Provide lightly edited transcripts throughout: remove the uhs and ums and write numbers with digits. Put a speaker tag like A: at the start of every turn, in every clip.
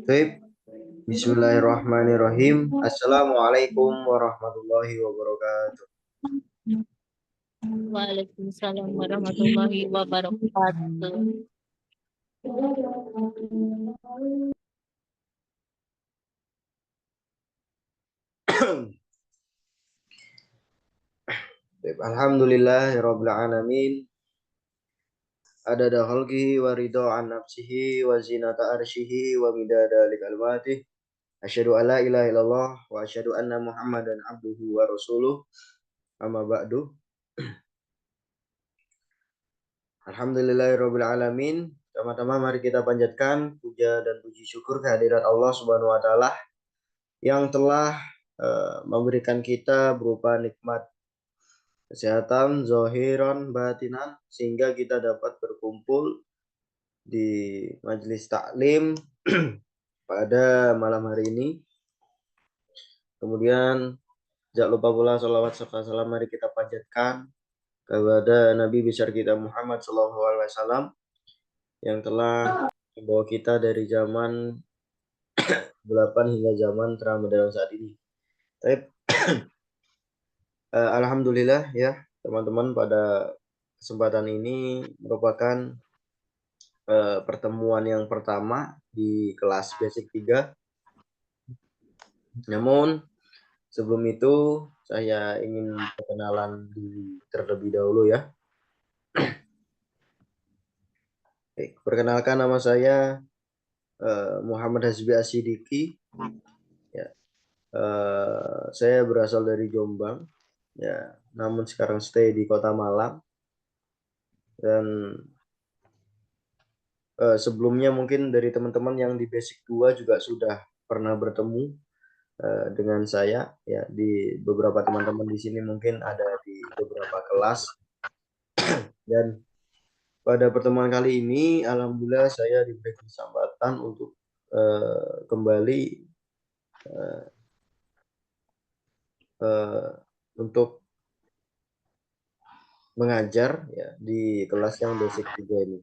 A: Baik, Bismillahirrahmanirrahim. Assalamualaikum warahmatullahi wabarakatuh.
B: Waalaikumsalam warahmatullahi wabarakatuh.
A: Alhamdulillahirabbil alamin. Adada khalqihi wa ridha an nafsihi wa zinata arsyihi wa midada kalimatihi. Asyhadu an la ilaha illallah wa asyhadu anna Muhammadan abduhu wa rasuluh. Amma ba'du. Alhamdulillahirabbil alamin. Pertama-tama mari kita panjatkan puja dan puji syukur kehadirat Allah Subhanahu wa taala yang telah memberikan kita berupa nikmat kesehatan zahiran batinan sehingga kita dapat berkumpul di majelis taklim pada malam hari ini. Kemudian jangan lupa pula salawat serta salam mari kita panjatkan kepada Nabi besar kita Muhammad SAW yang telah membawa kita dari zaman 8 hingga zaman terang dalam saat ini. Alhamdulillah ya teman-teman, pada kesempatan ini merupakan pertemuan yang pertama di kelas basic 3. Namun sebelum itu saya ingin perkenalan diri terlebih dahulu ya. Perkenalkan, nama saya Muhammad Hasbi Asidiki. Ya. Saya berasal dari Jombang. Ya, namun sekarang stay di Kota Malang. Dan sebelumnya mungkin dari teman-teman yang di basic 2 juga sudah pernah bertemu dengan saya ya, di beberapa teman-teman di sini mungkin ada di beberapa kelas. Dan pada pertemuan kali ini alhamdulillah saya diberi kesempatan untuk kembali untuk mengajar ya di kelas yang basic 3 ini.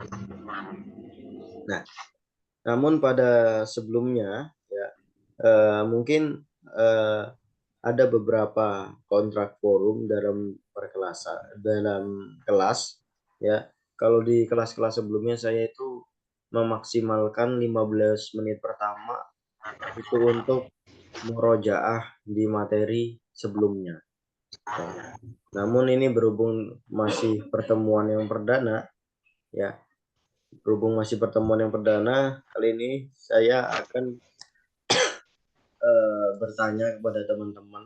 A: Nah, namun pada sebelumnya ya mungkin ada beberapa kontrak forum dalam kelas ya. Kalau di kelas-kelas sebelumnya saya itu memaksimalkan 15 menit pertama itu untuk murojaah di materi sebelumnya. Nah, namun ini berhubung masih pertemuan yang perdana ya, kali ini saya akan bertanya kepada teman-teman.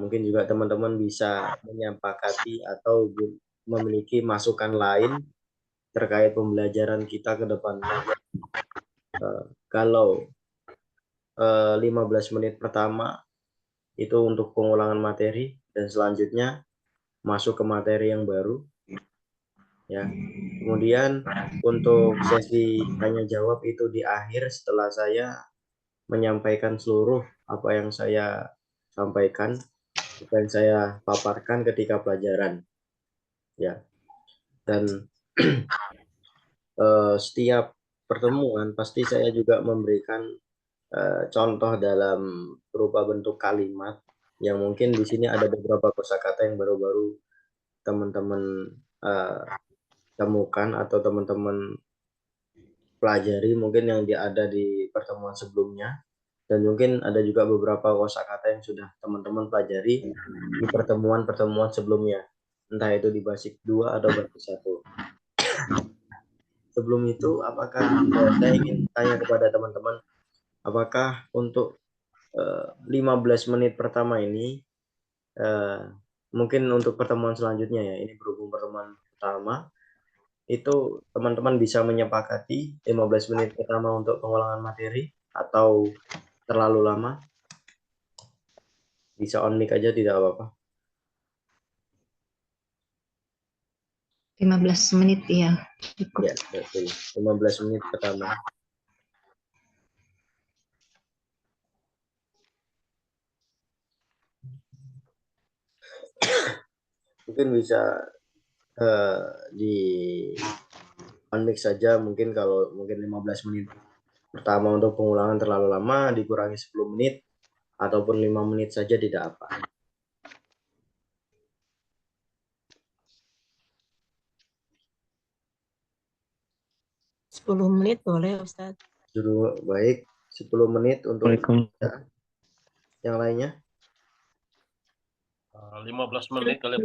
A: Mungkin juga teman-teman bisa menyepakati atau memiliki masukan lain terkait pembelajaran kita ke depannya. Kalau 15 menit pertama itu untuk pengulangan materi dan selanjutnya masuk ke materi yang baru ya. Kemudian untuk sesi tanya jawab itu di akhir setelah saya menyampaikan seluruh apa yang saya sampaikan, apa yang saya paparkan ketika pelajaran. ya. Dan setiap pertemuan pasti saya juga memberikan contoh dalam berupa bentuk kalimat yang mungkin di sini ada beberapa kosakata yang baru-baru teman-teman temukan atau teman-teman pelajari mungkin yang ada di pertemuan sebelumnya, dan mungkin ada juga beberapa kosakata yang sudah teman-teman pelajari di pertemuan-pertemuan sebelumnya, entah itu di basic 2 atau basic 1. Sebelum itu, apakah saya ingin tanya kepada teman-teman, apakah untuk 15 menit pertama ini, mungkin untuk pertemuan selanjutnya ya, ini berhubung pertemuan pertama, itu teman-teman bisa menyepakati 15 menit pertama untuk pengulangan materi atau terlalu lama? Bisa on mic aja, tidak apa-apa.
C: 15 menit ya, cukup.
A: Ya, betul. 15 menit pertama. Mungkin bisa di on mic saja, mungkin kalau mungkin 15 menit pertama untuk pengulangan terlalu lama, dikurangi 10 menit ataupun 5 menit saja tidak apa.
B: Sepuluh menit boleh Ustadz.
A: Dulu baik, 10 menit untuk ya. Yang lainnya?
D: 15 menit kali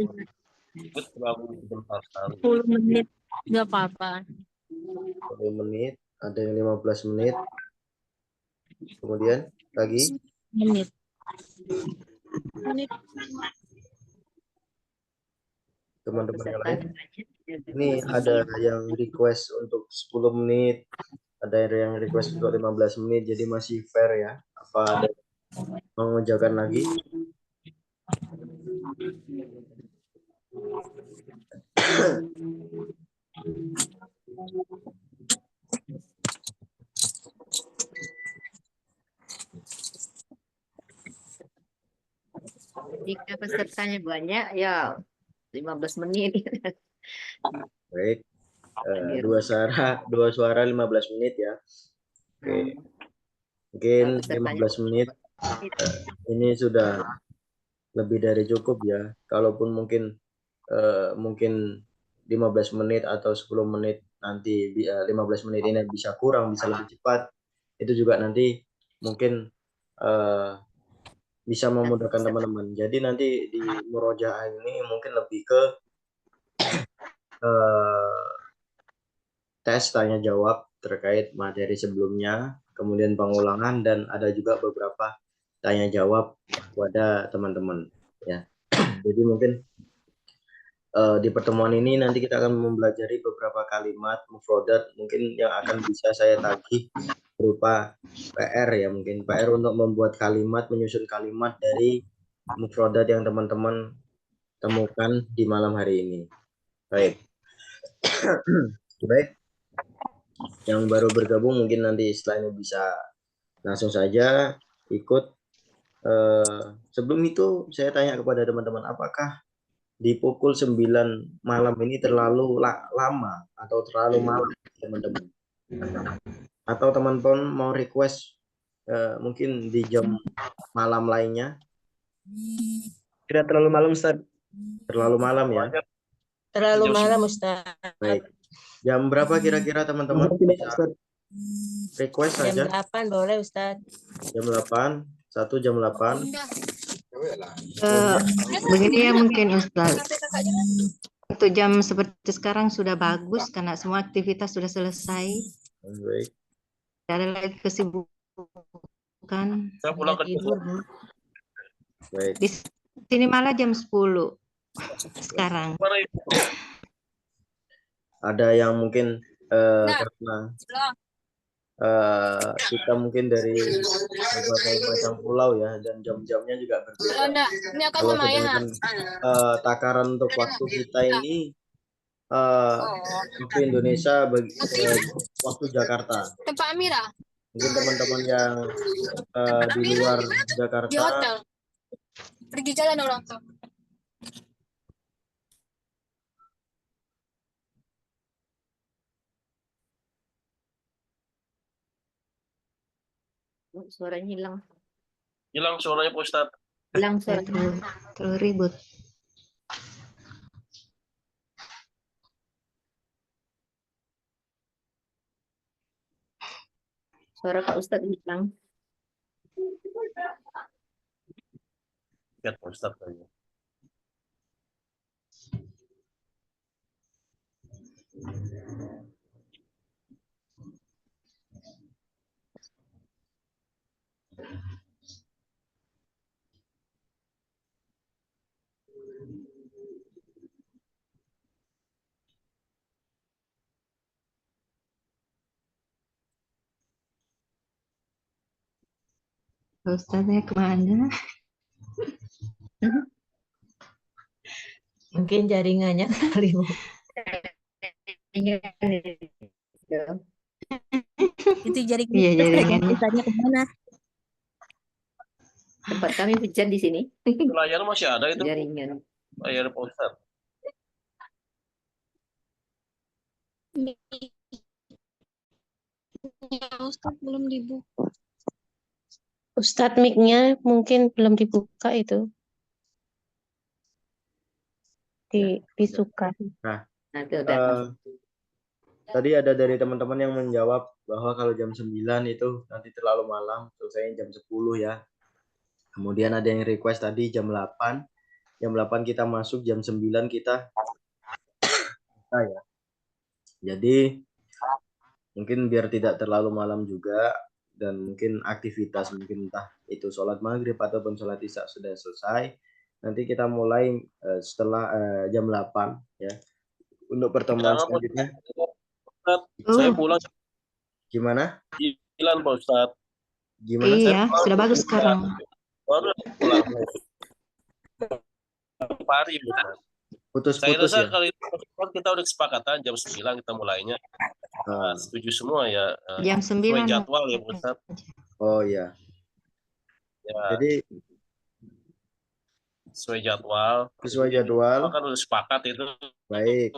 D: ikut terlalu sebentar sekali.
B: 10 menit nggak apa-apa.
A: 10 menit, ada yang 15 menit. Kemudian lagi
B: Menit.
A: teman-teman yang lain. Ini ada yang request untuk 10 menit, ada yang request untuk 15 menit, jadi masih fair ya. Apa ada mengujakan lagi?
E: Jika pesertanya banyak, ya 15 menit.
A: Baik, dua suara 15 menit ya. Oke, mungkin 15 menit ini sudah lebih dari cukup ya. Kalaupun mungkin 15 menit atau 10 menit nanti 15 menit ini bisa kurang, bisa lebih cepat, itu juga nanti mungkin bisa memudahkan teman-teman. Jadi nanti di murojaah ini mungkin lebih ke tes tanya jawab terkait materi sebelumnya, kemudian pengulangan, dan ada juga beberapa tanya jawab kepada teman-teman ya. Jadi mungkin di pertemuan ini nanti kita akan mempelajari beberapa kalimat mufrodat mungkin yang akan bisa saya tagih berupa PR ya, mungkin PR untuk membuat kalimat, menyusun kalimat dari mufrodat yang teman-teman temukan di malam hari ini. Baik. Baik. Yang baru bergabung mungkin nanti setelah ini bisa langsung saja ikut. Sebelum itu saya tanya kepada teman-teman, apakah di pukul 9 malam ini terlalu lama atau terlalu malam teman-teman? Atau teman-teman mau request mungkin di jam malam lainnya?
F: Tidak terlalu malam, Ustaz.
A: Terlalu malam ya?
B: Terlalu malam Ustaz.
A: Baik. Jam berapa kira-kira teman-teman bisa request
B: Jam
A: saja?
B: 8 boleh Ustaz.
A: Jam 8, 1 jam 8.
C: Begini ya mungkin Ustaz. Untuk jam seperti sekarang sudah bagus karena semua aktivitas sudah selesai.
A: Baik.
C: Tidak ada lagi kesibukan.
D: Saya pulang ke
C: Tidur.
A: Baik.
C: Di sini malah jam 10 sekarang.
A: Ada yang mungkin karena kita mungkin dari berbagai macam pulau ya, dan jam-jamnya juga berbeda. Kalau sedangkan takaran untuk waktu kita ini waktu Indonesia waktu Jakarta. Mungkin teman-teman yang di luar Jakarta
G: pergi jalan orang tuh.
E: Suaranya hilang.
D: Hilang suaranya Pak Ustadz.
E: Hilang
C: Ya,
E: suaranya.
C: terlalu ribut.
E: Suara Pak Ustadz hilang.
D: Lihat Pak Ustadz aja.
C: Pak Ustadznya kemana?
B: Mungkin jaringannya kali, Bu. Itu jaringan
C: Iya,
B: kita
C: jaringannya.
B: Ustadznya kemana?
E: Tempat kami hujan di sini.
D: Layar masih ada itu.
E: Jaringan.
D: Layar Pak Ustadz.
B: Ustadz belum dibuka. Ustadz mic-nya mungkin belum dibuka itu. Disuka.
A: Nah,
E: Nah, itu udah.
A: tadi ada dari teman-teman yang menjawab bahwa kalau jam 9 itu nanti terlalu malam, selesainya jam 10 ya. Kemudian ada yang request tadi jam 8. Jam 8 kita masuk, jam 9 kita ya. Jadi mungkin biar tidak terlalu malam juga, dan mungkin aktivitas mungkin entah itu sholat maghrib ataupun sholat isya sudah selesai, nanti kita mulai setelah jam 8 ya untuk pertemuan
D: Jangan Pak
A: selanjutnya.
D: Ustadz. Saya pulang
A: Gimana?
D: 9 Pak Ustadz.
A: Gimana?
C: Iya, sudah bagus sekarang.
D: Baru pulang. Pari, Bu. Saya
A: Putus-putus
D: rasa
A: ya.
D: kali ini kita udah kesepakatan jam 9 kita mulainya. Setuju semua ya.
C: Jam
D: Sesuai
C: 9.
D: jadwal ya Pak Ustadz.
A: Oh iya.
D: Ya,
A: Jadi
D: sesuai jadwal.
A: sesuai jadwal.
D: Kan udah sepakat itu.
A: Baik.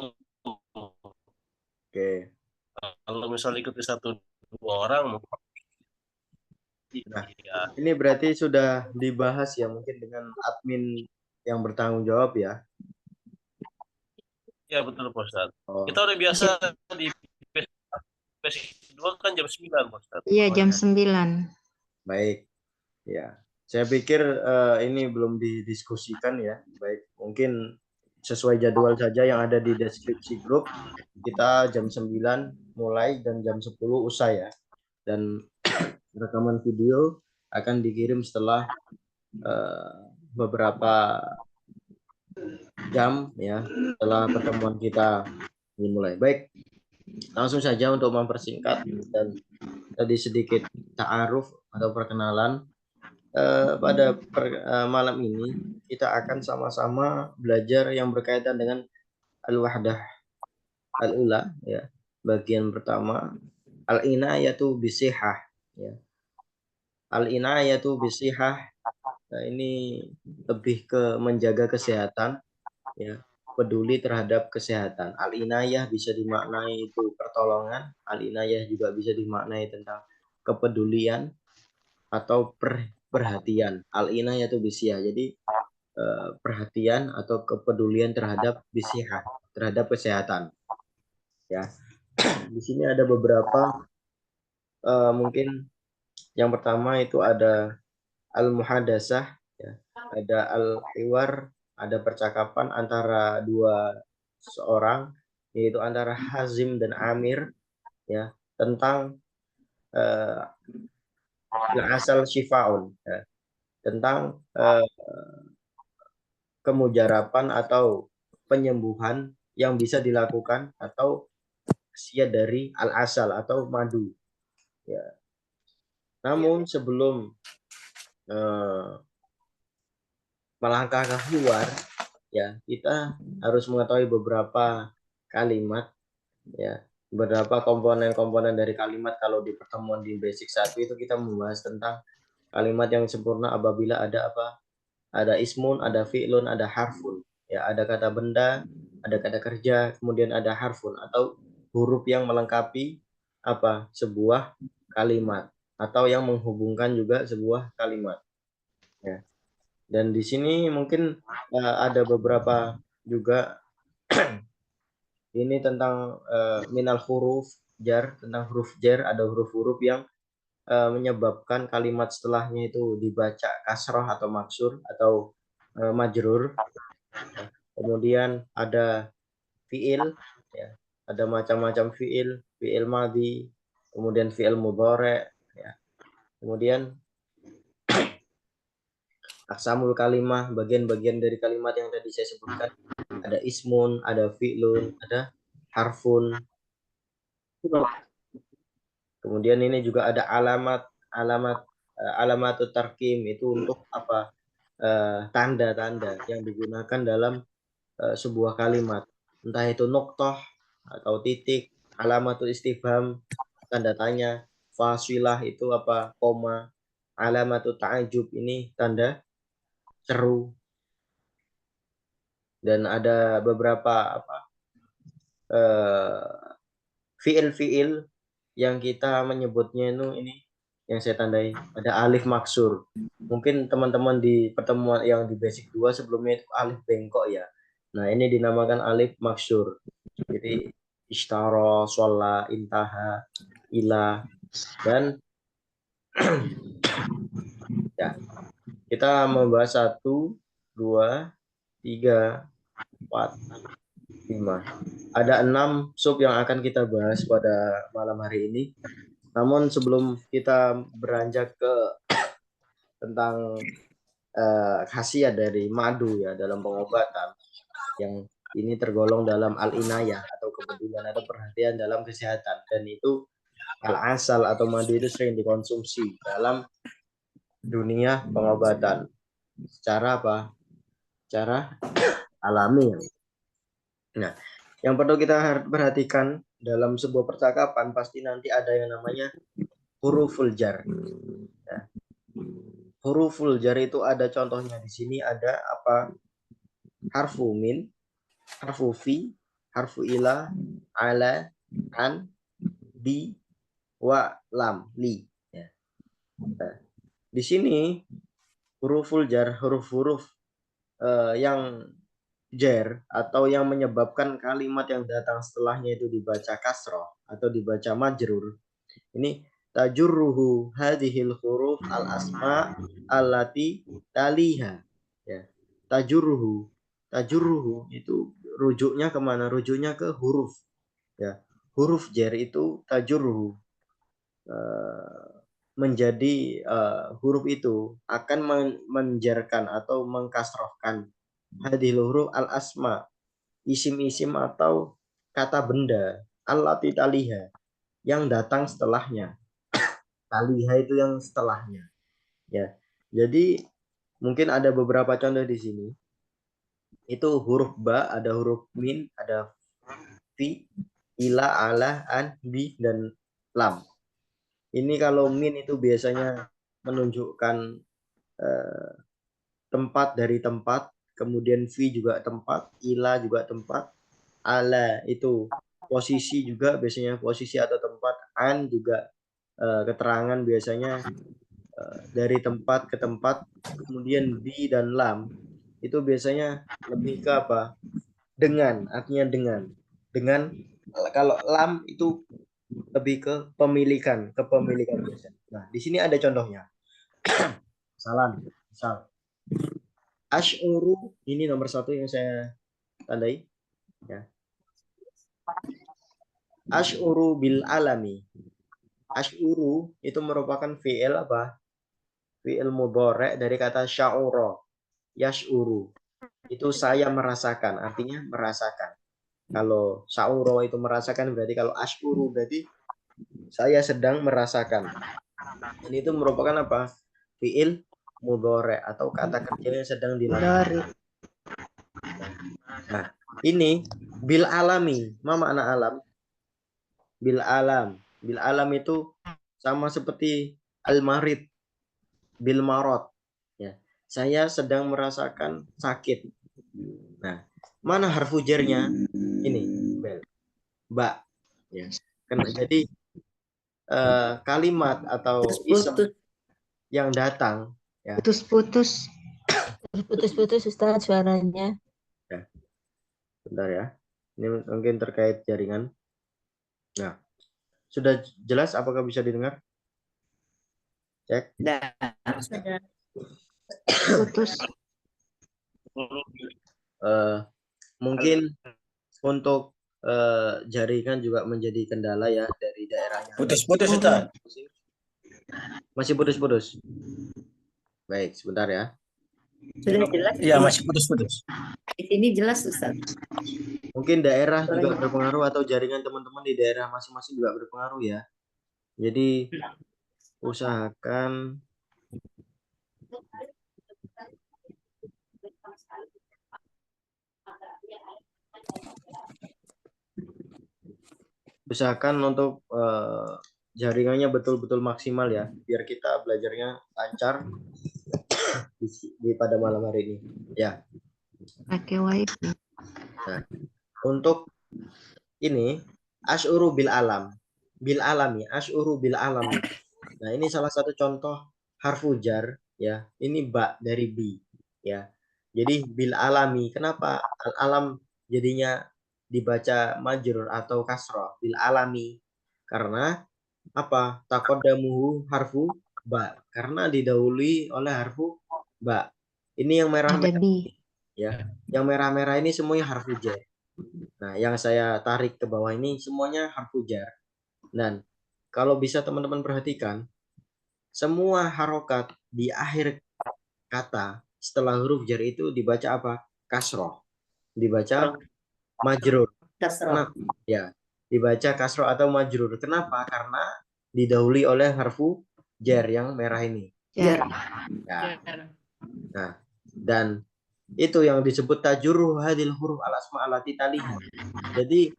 A: Oke.
D: Kalau misalnya ikuti 1-2 orang,
A: Nah,
D: ya.
A: ini berarti sudah dibahas ya mungkin dengan admin yang bertanggung jawab ya.
D: Ya betul Pak Ustadz.
A: Oh,
D: Kita udah biasa di basic 2 kan jam 9 Pak Ustadz.
C: Iya, jam 9.
A: baik. Ya. Saya pikir ini belum didiskusikan ya. Baik, mungkin sesuai jadwal saja yang ada di deskripsi grup. Kita jam 9 mulai dan jam 10 usai ya. Dan rekaman video akan dikirim setelah beberapa jam ya setelah pertemuan kita dimulai. Baik, langsung saja untuk mempersingkat dan tadi sedikit ta'aruf atau perkenalan. Pada malam ini kita akan sama-sama belajar yang berkaitan dengan al-wahdah al-ula ya. Bagian pertama al-inayatu bisihah ya. Al-inayatu bisihah, nah, ini lebih ke menjaga kesehatan ya, peduli terhadap kesehatan. Al-inayah bisa dimaknai itu pertolongan, al-inayah juga bisa dimaknai tentang kepedulian atau perhatian. Al-inayah itu bisiyah. Jadi perhatian atau kepedulian terhadap bisiyah, terhadap kesehatan. Ya. Di sini ada beberapa mungkin yang pertama itu ada al-muhadasah ya. Ada al-hiwar, ada percakapan antara dua seorang, yaitu antara Hazim dan Amir ya, tentang asal syifaun ya, tentang kemujarapan atau penyembuhan yang bisa dilakukan atau khasiat dari al-asal atau madu ya. Namun sebelum melangkah keluar ya, kita harus mengetahui beberapa kalimat ya, beberapa komponen-komponen dari kalimat. Kalau di pertemuan di basic 1 itu kita membahas tentang kalimat yang sempurna apabila ada apa? Ada ismun, ada fi'lun, ada harfun. Ya, ada kata benda, ada kata kerja, kemudian ada harfun atau huruf yang melengkapi apa? Sebuah kalimat. atau yang menghubungkan juga sebuah kalimat. Ya. Dan di sini mungkin ada beberapa juga ini tentang minal huruf jar, tentang huruf jar, ada huruf-huruf yang menyebabkan kalimat setelahnya itu dibaca kasroh atau maksur atau majrur. Kemudian ada fiil, ya, ada macam-macam fiil, fiil madhi, kemudian fiil mudhari, ya. Kemudian aksamul kalimah, bagian-bagian dari kalimat yang tadi saya sebutkan, ada ismun, ada fi'lun, ada harfun. Kemudian ini juga ada alamatut tarkim, itu untuk apa? Tanda-tanda yang digunakan dalam sebuah kalimat, entah itu noktoh atau titik, alamatul istifham, tanda tanya, fasilah itu apa? Koma, alamatul ta'ajub ini tanda seru, dan ada beberapa apa? Fiil-fiil yang kita menyebutnya itu ini yang saya tandai ada alif maksur. Mungkin teman-teman di pertemuan yang di basic 2 sebelumnya itu alif bengkok ya. Nah, ini dinamakan alif maksur. Jadi ishtara, sholla, intaha, ila, dan ya, kita membahas 1, 2, 3, 4, 5. Ada 6 sub yang akan kita bahas pada malam hari ini. Namun sebelum kita beranjak ke tentang khasiat dari madu ya dalam pengobatan, yang ini tergolong dalam al-inayah atau kepedulian atau perhatian dalam kesehatan, dan itu al-asal atau madu itu sering dikonsumsi dalam dunia pengobatan secara apa? Secara alami. Nah, yang perlu kita perhatikan dalam sebuah percakapan pasti nanti ada yang namanya huruful jar. Ya. Huruful jar itu ada contohnya di sini, ada apa? Harfu min, harfu fi, harfu ila, ala, an, bi, wa, lam, li. Ya. Nah, di sini huruful jar, huruf-huruf yang jar atau yang menyebabkan kalimat yang datang setelahnya itu dibaca kasroh atau dibaca majrur. Ini tajurruhu hadhil huruf al asma allati taliha. Ya. Tajurruhu itu rujuknya kemana? Rujuknya ke huruf. Ya. Huruf jar itu tajurruhu. Menjadi huruf itu akan menjarkan atau mengkasrohkan hadhil huruf al asma, isim-isim atau kata benda, allati taliha, yang datang setelahnya. Taliha itu yang setelahnya. Ya. Jadi mungkin ada beberapa contoh di sini. Itu huruf ba, ada huruf min, ada fi, ila, ala, an, bi, dan lam. Ini kalau min itu biasanya menunjukkan tempat dari tempat, kemudian fi juga tempat, ila juga tempat, ala itu posisi juga biasanya posisi atau tempat, an juga keterangan biasanya dari tempat ke tempat, kemudian bi dan lam itu biasanya lebih ke apa? Dengan, artinya dengan kalau lam itu lebih ke pemilikan, kepemilikan biasanya. Nah, di sini ada contohnya. Salam, misal asy'uru, ini nomor 1 yang saya tandai ya. Asy'uru bil alami. Asy'uru itu merupakan fi'il apa? Fi'il mudhari dari kata sya'ura. Yash'uru. Itu saya merasakan, artinya merasakan. Kalau sya'ura itu merasakan, berarti kalau asy'uru berarti saya sedang merasakan. Ini itu merupakan apa? Fi'il mudhari atau kata kerja yang sedang dilakukan. Nah, ini bil alami. Ma makna alam? Bil alam. Bil alam itu sama seperti al-marid. Bil marad. Ya. Saya sedang merasakan sakit. Nah, mana harfu jarnya? Ini, bel. Ba. Ya. Jadi kalimat atau isim
E: Putus.
A: yang datang ya.
C: Putus-putus.
B: Putus-putus Ustaz suaranya.
A: Bentar ya. Ini mungkin terkait jaringan. Nah, sudah jelas apakah bisa didengar? Cek.
E: Dah.
C: Putus.
A: Mungkin untuk jaringan juga menjadi kendala ya dari daerahnya.
D: Putus-putus Ustaz.
A: Masih putus-putus. Baik, sebentar ya.
E: Sudah jelas?
D: Iya, masih putus-putus.
E: Di sini jelas Ustaz.
A: Mungkin daerah juga berpengaruh atau jaringan teman-teman di daerah masing-masing juga berpengaruh ya. Jadi usahakan untuk jaringannya betul-betul maksimal ya, biar kita belajarnya lancar di pada malam hari ini ya.
C: Pakai wifi.
A: Nah, untuk ini asyuru bil alam, bil alami, asyuru bil alami. Nah, ini salah satu contoh harfu jar ya. Ini ba dari bi ya. Jadi bil alami, kenapa al alam jadinya dibaca majrur atau kasroh bil alami? Karena apa? Taqaddamuhu harfu ba, karena didahului oleh harfu ba. Ini yang merah
C: Ada bi.
A: ya. Yang merah-merah ini semuanya harfu jar. Nah, yang saya tarik ke bawah ini semuanya harfu jar. Dan kalau bisa teman-teman perhatikan, semua harokat di akhir kata setelah huruf jar itu dibaca apa? Kasroh. Dibaca majrur.
E: Kasroh.
A: Ya, dibaca kasroh atau majrur. Kenapa? Karena didahului oleh harfu jar yang merah ini.
C: Jar.
A: Ya. Nah, dan itu yang disebut tajurruh hadil huruf al asma allati taliha. Jadi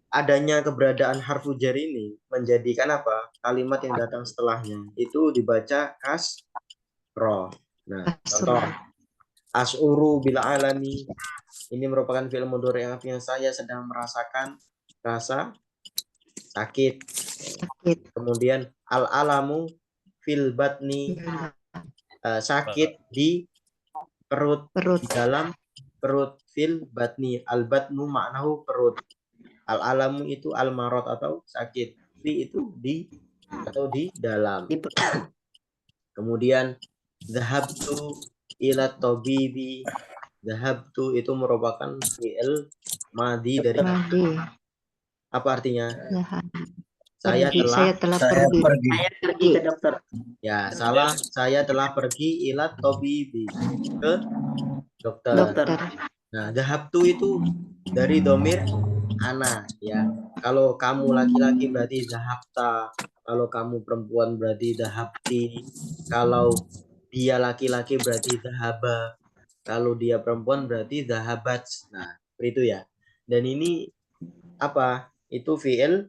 A: adanya keberadaan harfu jar ini menjadikan apa? Kalimat yang datang setelahnya itu dibaca kasroh. Nah, contoh as'uru bil alami, ini merupakan fi'il mudhari yang artinya saya sedang merasakan rasa sakit. Kemudian al alamu fil batni, sakit di perut. Di dalam perut, fil batni, al batnu maknahu perut, al alamu itu al marad atau sakit, fi itu di atau di dalam. Kemudian dhahabtu ila tabibi, dhahabtu itu merupakan fi'il madhi dari apa artinya? Saya telah pergi.
E: Saya pergi ke dokter.
A: Ya, salah. Saya telah pergi ila tabibi, ke dokter. Nah, dhahabtu itu dari domir ana ya. Kalau kamu laki-laki berarti dhahabta, kalau kamu perempuan berarti dhahabti, kalau dia laki-laki berarti dhahaba, kalau dia perempuan berarti dhahabat. Nah, seperti itu ya. Dan ini apa? Itu fi'il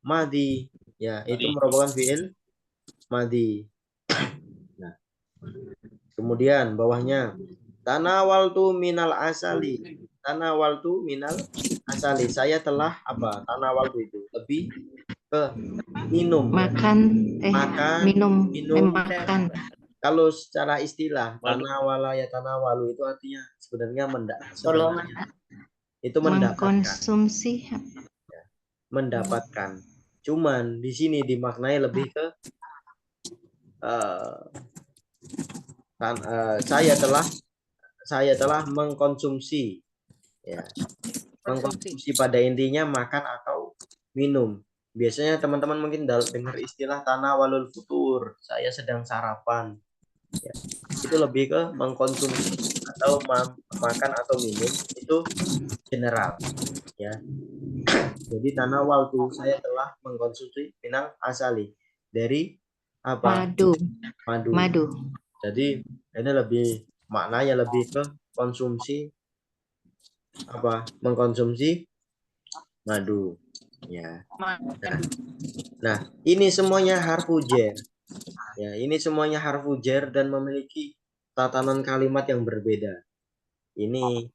A: madhi ya, itu merupakan fi'il madhi. Nah, kemudian bawahnya tanawaltu minal asali, tanawaltu minal asali, saya telah apa? Tanawaltu itu lebih ke minum,
C: makan minum. Makan.
A: Kalau secara istilah tanawala ya tanawalu itu artinya sebenarnya itu
C: mengkonsumsi,
A: mendapatkan. Cuman di sini dimaknai lebih ke saya telah mengkonsumsi ya. Mengkonsumsi pada intinya makan atau minum. Biasanya teman-teman mungkin dengar istilah tanawalul futur, saya sedang sarapan ya. Itu lebih ke mengkonsumsi atau makan atau minum, itu general ya. Jadi tanawal tuh saya telah mengkonsumsi minal asali, dari apa? Madu. Jadi ini lebih maknanya lebih ke konsumsi apa? Mengkonsumsi madu ya. Nah, ini semuanya harfu jar. Ya, ini semuanya harfu jar dan memiliki tatanan kalimat yang berbeda. Ini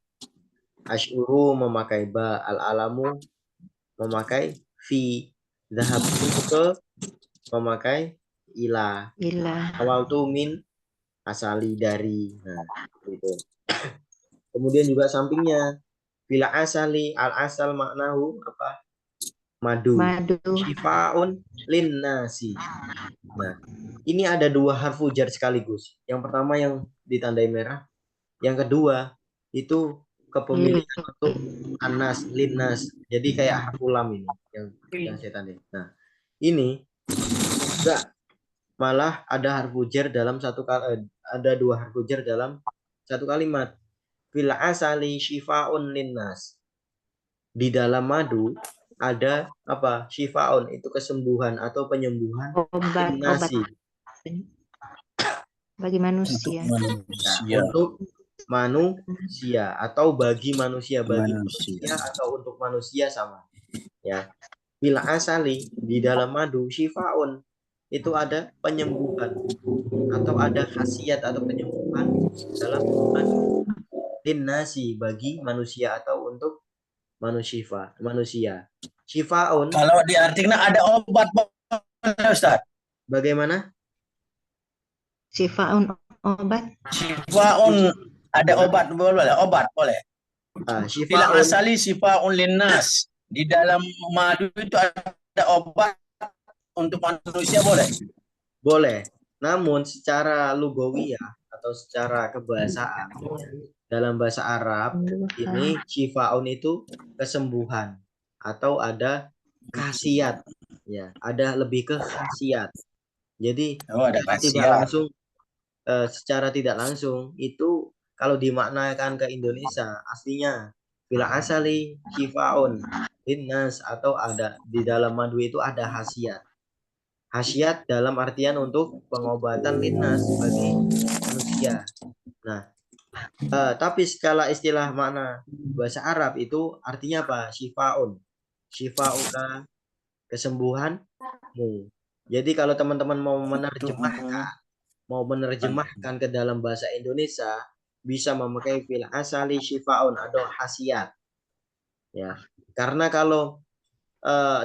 A: asyuru memakai ba, al alamu memakai fi, Zahab itu ke memakai ilah.
C: Ilah.
A: Awal tuh min, asali dari. Nah, itu. Kemudian juga sampingnya bila asali al asal maknahu apa? Madu.
C: Madu.
A: Shifaun linnasi. Nah, ini ada dua harfu jar sekaligus. Yang pertama yang ditandai merah, yang kedua itu kepemilikan untuk anas, linnas. Jadi kayak harfu lam ini yang saya tandai. Nah, ini enggak, malah ada harfu jar dalam ada dua harfu jar dalam satu kalimat. Fil asali shifaun linnas. Di dalam madu ada apa? Shifaun itu kesembuhan atau penyembuhan
C: Obat
A: linnasi.
C: bagi manusia.
A: Untuk manusia atau bagi manusia, atau untuk manusia sama. Ya. Bila asali di dalam madu shifaun itu ada penyembuhan atau ada khasiat atau penyembuhan dalam madu. Linnasi bagi manusia atau untuk manusia. Shifaun.
G: Kalau di artinya ada obat, Ustaz.
A: Bagaimana?
C: Shifaun obat.
G: Shifaun ada obat boleh? Obat boleh. Bila
A: Shifaun
G: asali shifaun linnas. Di dalam madu itu ada obat untuk manusia boleh?
A: boleh. Namun secara lugawiyah atau secara kebahasaan dalam bahasa Arab ini shifaun itu kesembuhan atau ada khasiat, ya, ada lebih ke khasiat. Jadi
G: Oh, ada
A: tidak
G: khasiat.
A: langsung secara tidak langsung itu kalau dimaknakan ke Indonesia aslinya bila asali shifaun linnas atau ada di dalam madu itu ada khasiat. Khasiat dalam artian untuk pengobatan linnas bagi manusia. Nah, tapi skala istilah makna bahasa Arab itu artinya apa? Shifaun. Shifauka kesembuhanmu. Jadi kalau teman-teman mau menerjemahkan ke dalam bahasa Indonesia bisa memakai fil asali shifaun atau khasiat. Ya. Karena kalau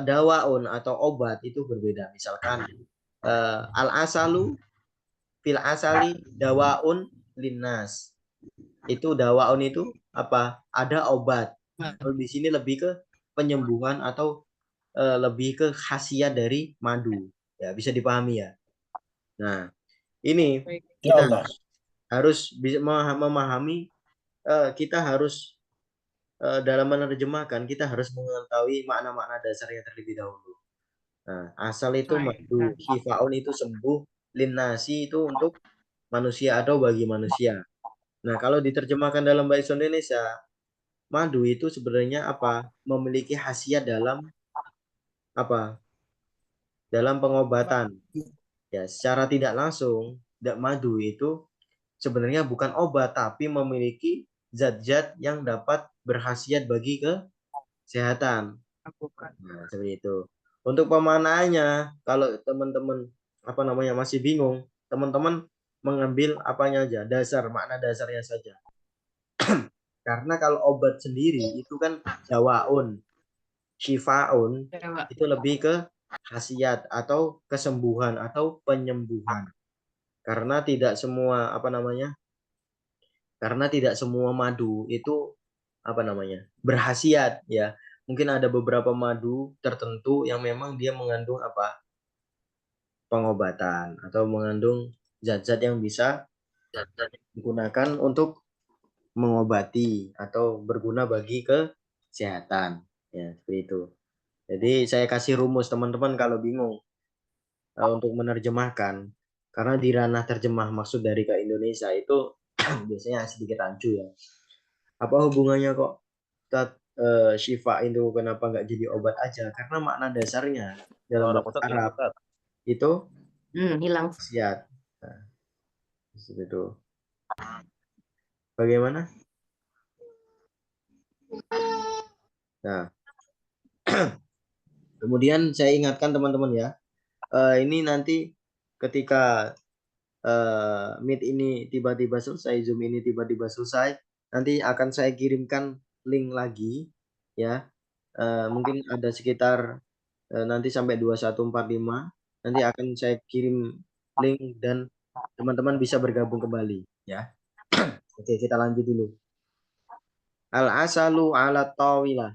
A: dawaun atau obat itu berbeda. Misalkan al asalu fil asali dawaun linnas. Itu dawaun itu apa? Ada obat. Kalau di sini lebih ke penyembuhan atau lebih ke khasiat dari madu. Ya, bisa dipahami ya. Nah, ini kita harus bisa memahami, kita harus dalam menerjemahkan kita harus mengetahui makna-makna dasarnya terlebih dahulu. Nah, asal itu madu, shifaun itu sembuh, linnasi itu untuk manusia atau bagi manusia. Nah, kalau diterjemahkan dalam bahasa Indonesia, madu itu sebenarnya apa? Memiliki khasiat dalam apa? Dalam pengobatan. Ya, secara tidak langsung, madu itu sebenarnya bukan obat tapi memiliki zat-zat yang dapat berkhasiat bagi kesehatan. Nah, seperti itu. Untuk pemaknaannya, kalau teman-teman masih bingung, teman-teman mengambil apanya aja, makna dasarnya saja. Karena kalau obat sendiri itu kan dawaun, shifaun itu lebih ke khasiat atau kesembuhan atau penyembuhan. Karena tidak semua karena tidak semua madu itu berkhasiat, ya. Mungkin ada beberapa madu tertentu yang memang dia mengandung pengobatan atau mengandung zat-zat yang bisa digunakan untuk mengobati atau berguna bagi kesehatan, ya, seperti itu. Jadi saya kasih rumus teman-teman kalau bingung untuk menerjemahkan, karena di ranah terjemah maksud dari ke Indonesia itu biasanya sedikit rancu ya. Apa hubungannya kok Shifa itu kenapa nggak jadi obat aja? Karena makna dasarnya dalam bahasa Arab itu
E: hilang.
A: khasiat. Nah, itu. Bagaimana? Nah, kemudian saya ingatkan teman-teman ya, ini nanti ketika Meet ini tiba-tiba selesai, Zoom ini tiba-tiba selesai, nanti akan saya kirimkan link lagi, ya. Mungkin ada sekitar nanti sampai 2145. Nanti akan saya kirim link dan teman-teman bisa bergabung kembali ya. Oke, kita lanjut dulu. Al-asalu ala tawilah.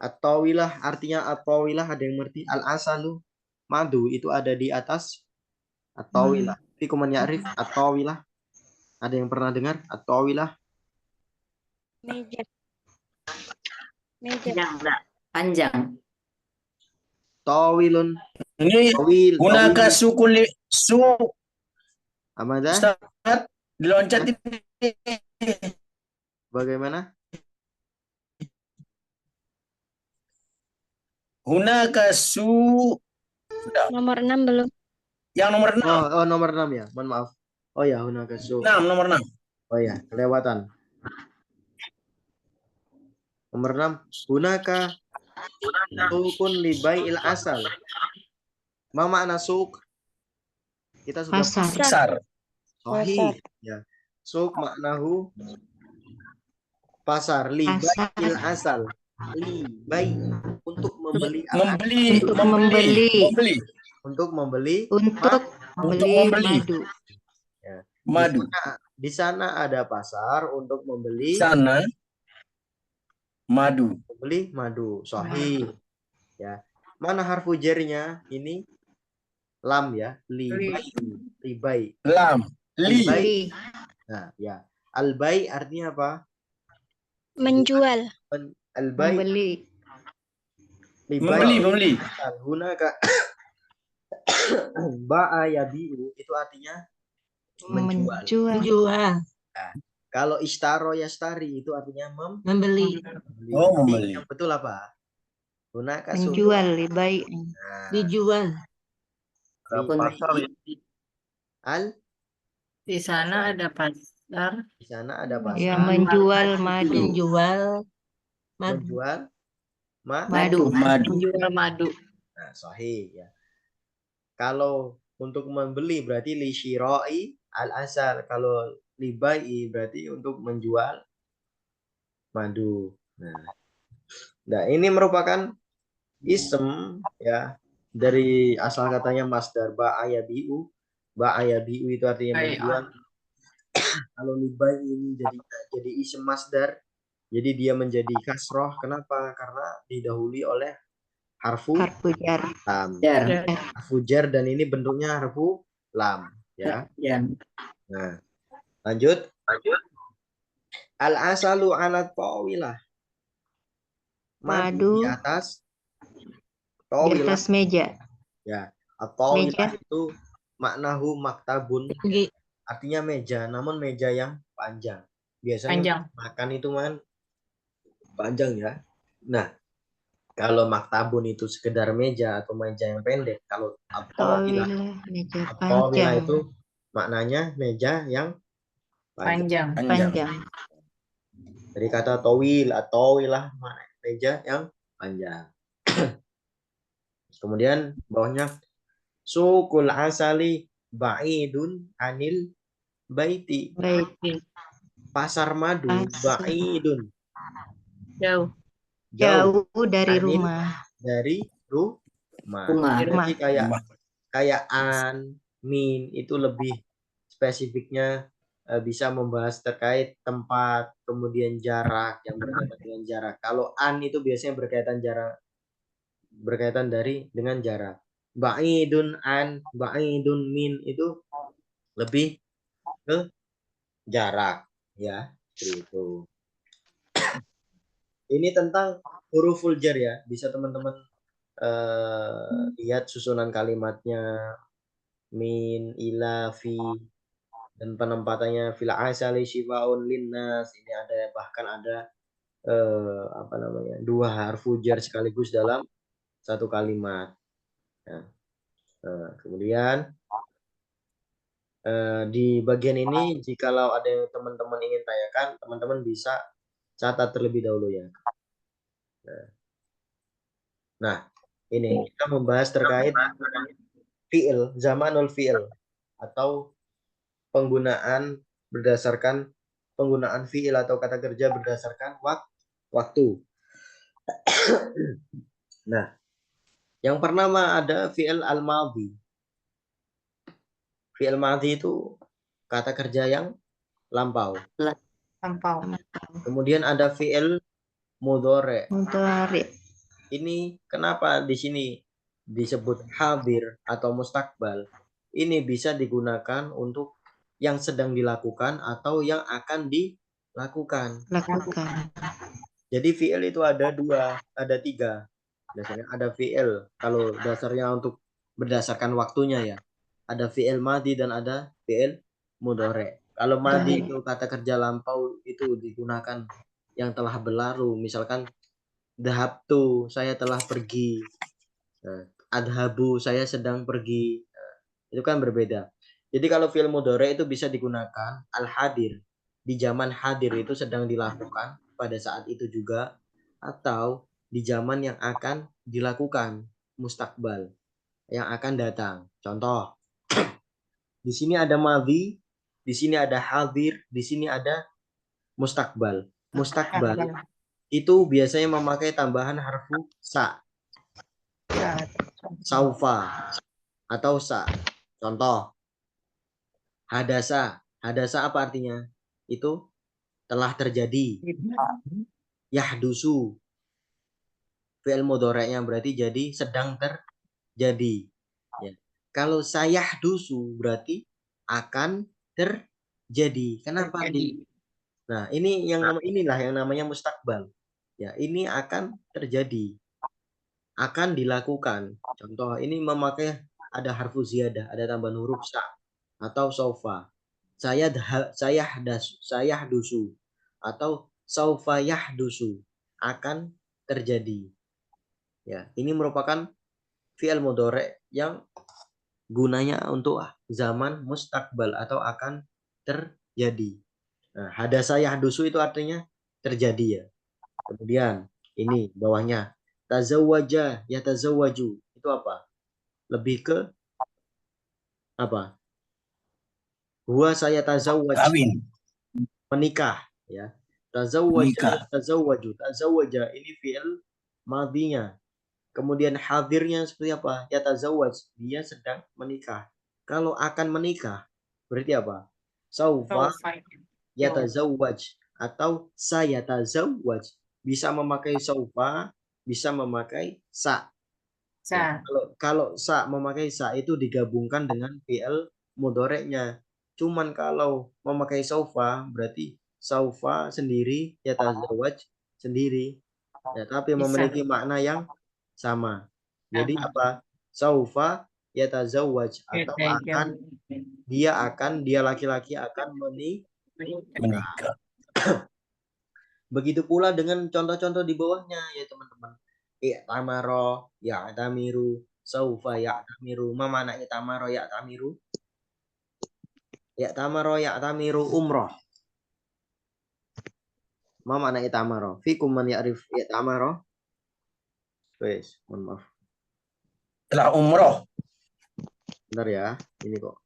A: At-tawilah artinya at-tawilah, ada yang ngerti? Al-asalu madu itu ada di atas at-tawilah. Fikum man ya'rif at-tawilah? Ada yang pernah dengar at-tawilah?
B: Meja.
E: Panjang, enggak? Panjang.
A: Tawilun,
G: Ini
A: tawil,
G: gunakan
A: tawil.
G: sukun su
A: Amada,
G: Ustaz diloncat ini.
A: bagaimana?
G: Gunakan su
B: Nomor 6 belum.
G: yang nomor 6.
A: Oh, nomor 6 ya. Mohon maaf. Oh ya, hunakasu.
G: 6 nomor 6.
A: Oh ya, kelewatan. Nomor 6, hunaka sukun libai'il asal. Ma makna suk? Kita sudah
C: Pasar.
G: Besar.
A: sahih ya. Suk maknahu pasar, libai'il asal. Libai untuk membeli apa?
C: Untuk membeli.
A: Untuk membeli
C: Untuk membeli
G: membeli.
C: madu.
G: Madu.
A: Di sana ada pasar untuk membeli
G: Sana madu.
A: madu. Sahih. Ya. Mana harfu jernya? Ini lam ya. Libai.
G: Lam. Li.
A: Libai. Nah, ya. Albai artinya apa?
B: Menjual.
A: Albai.
C: Membeli.
A: Libai.
G: Membeli.
A: Hunaka ba'a yabi'u itu artinya menjual.
B: Menjual.
A: Kalau ishtaro yastari itu artinya
B: Membeli.
G: Oh,
A: Jadi,
G: membeli.
A: yang betul apa? Hunaka
C: Menjual baik.
A: Nah,
B: Dijual.
D: Pasar ya.
E: Di sana ada pasar.
A: Di sana ada pasar.
C: Ya, menjual madu.
B: Menjual madu.
A: Menjual
C: Madu.
G: Madu.
E: Menjual madu.
A: Nah, sahih ya. Kalau untuk membeli berarti li syira'i al-asal. Kalau libai berarti untuk menjual madu. Nah, ini merupakan ism ya dari asal katanya masdar ba'ayabi'u. Ba'ayabi'u itu artinya menjual. Kalau libai ini jadi ism masdar. Jadi dia menjadi kasroh. Kenapa? Karena didahului oleh harfu
C: jar.
A: lam.
E: Jar.
A: Harfu jar dan ini bentuknya harfu lam ya.
E: Ya.
A: Nah, lanjut. Al-asalu ala tawilah. Madu di
C: Madu.
A: atas
C: Di
A: tawilah.
C: atas meja.
A: Ya, tawilah
C: Meja.
A: itu maknahu maktabun.
B: Tinggi.
A: Artinya meja, namun meja yang panjang. Biasanya
E: Panjang.
A: makan itu kan panjang ya. Nah, kalau maktabun itu sekedar meja atau meja yang pendek. Kalau tawilah
C: Tawilah meja
A: tawilah
C: panjang.
A: itu maknanya meja yang panjang.
E: Panjang.
C: Panjang.
A: Dari kata tawil atau wilah meja yang panjang. Kemudian bawahnya sukul asali ba'idun anil baiti.
C: Baik.
A: Pasar madu
C: Pasar.
A: ba'idun.
E: Jauh.
C: Jauh dari
A: Anil.
C: rumah.
A: Dari rumah.
E: Rumah.
A: Jadi kayak an, min itu lebih spesifiknya bisa membahas terkait tempat, kemudian jarak yang berkaitan dengan jarak. Kalau an itu biasanya berkaitan dengan jarak. Ba'idun an, ba'idun min itu lebih ke jarak ya, seperti itu. Ini tentang huruful jar ya, bisa teman-teman lihat susunan kalimatnya, min, ila, fi, dan penempatannya fil asali shifaun linnas. Ini ada bahkan ada dua harfu jar sekaligus dalam satu kalimat. Nah, kemudian di bagian ini jikalau ada yang teman-teman ingin tanyakan, teman-teman bisa catat terlebih dahulu ya. Nah, ini kita membahas terkait fi'il, zamanul fi'il atau penggunaan fi'il atau kata kerja berdasarkan waktu. Nah, Yang pertama ada fi'il al-madhi. Fi'il madhi itu kata kerja yang lampau.
E: Lampau.
A: Kemudian ada fi'il mudhari.
C: Mudhari.
A: Ini kenapa di sini disebut hadir atau mustakbal? Ini bisa digunakan untuk yang sedang dilakukan atau yang akan dilakukan.
C: Lakukan.
A: Jadi fi'il itu ada tiga. Biasanya ada fi'il kalau dasarnya untuk berdasarkan waktunya ya. Ada fi'il madhi dan ada fi'il mudhari. Kalau madhi itu kata kerja lampau itu digunakan yang telah berlalu. Misalkan dhahabtu, saya telah pergi. Adhabu, saya sedang pergi. Itu kan berbeda. Jadi kalau fi'il mudhari itu bisa digunakan al-hadir. Di zaman hadir itu sedang dilakukan pada saat itu juga, atau di zaman yang akan dilakukan, mustakbal, yang akan datang. Contoh, di sini ada madhi, di sini ada hadir, di sini ada mustakbal. Mustakbal itu biasanya memakai tambahan harfu sa, saufa, atau sa. Contoh, hadasa. Hadasa apa artinya? Itu telah terjadi. Yahdusu. Fi'il mudhari'nya berarti jadi sedang terjadi. Ya. Kalau sayahdusu berarti akan terjadi. Kenapa? Nah, inilah yang namanya mustakbal. Ya, ini akan terjadi. Akan dilakukan. Contoh, ini memakai ada harfu ziyadah, ada tambahan huruf sa atau saufa. Sayahdusu atau saufa yahdusu, akan terjadi. Ya, ini merupakan fi'il mudhari' yang gunanya untuk zaman mustakbal atau akan terjadi. Nah, hadasa yahdusu itu artinya terjadi ya. Kemudian ini bawahnya tazawwaja yatazawwaju, itu apa? Lebih ke apa? Huwa saya tazawwaj,
G: Kawin.
A: menikah ya. Tazawwaja
G: Menikah.
A: yatazawwaju. Tazawwaja ini fi'il madhinya. Kemudian hadirnya seperti apa? Yatazawwaj, dia sedang menikah. Kalau akan menikah berarti apa? Saufa yatazawwaj atau sayatazawwaj. Bisa memakai saufa, bisa memakai sa. Ya, kalau sa memakai sa itu digabungkan dengan fi'il mudhari'nya. Cuman kalau memakai saufa berarti saufa sendiri, yatazawwaj sendiri. Ya, tapi memiliki makna yang sama. Jadi apa? Saufa yatazawwaj atau dia laki-laki akan
G: Menikah.
A: Begitu pula dengan contoh-contoh di bawahnya ya teman-teman. I'tamaro, ya'tamiru, saufa ya'tamiru. Ma mana i'tamaro ya'tamiru? I'tamaro ya'tamiru umroh. Ma mana i'tamaro? Fikum man ya'rif i'tamaro? Wes, mohon maaf.
G: Telah umroh.
A: Bentar ya, ini kok.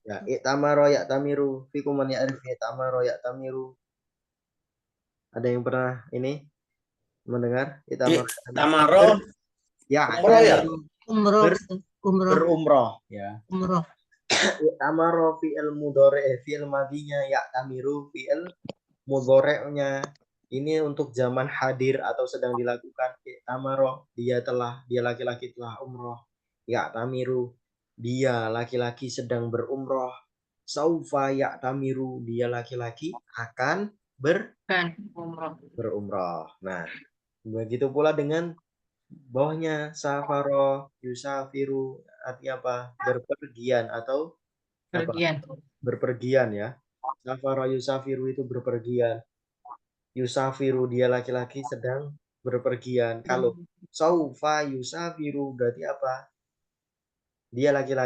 A: Ya, i'tamaro ya'tamiru. Fikum man ya'rif i'tamaro ya'tamiru. Ada yang pernah ini mendengar i'tamaro?
G: Tamaro.
A: Ya,
G: Umroh ya?
B: Umroh. Umroh.
A: berumroh ya.
B: Umroh.
A: I'tamaro fi'il mudhari', fi'il madhinya, ya'tamiru fi'il mudhari'nya. Ini untuk zaman hadir atau sedang dilakukan. I'tamaro, dia laki-laki telah umroh. Ya'tamiru, dia laki-laki sedang berumroh. Saufa ya'tamiru, dia laki-laki akan berumroh. Nah, begitu pula dengan bawahnya safaro yusafiru, artinya apa? Berpergian atau apa? Berpergian ya. Safaro yusafiru itu berpergian. Yusafiru, dia laki-laki sedang berpergian. Kalau saufa yusafiru berarti apa? Dia laki-laki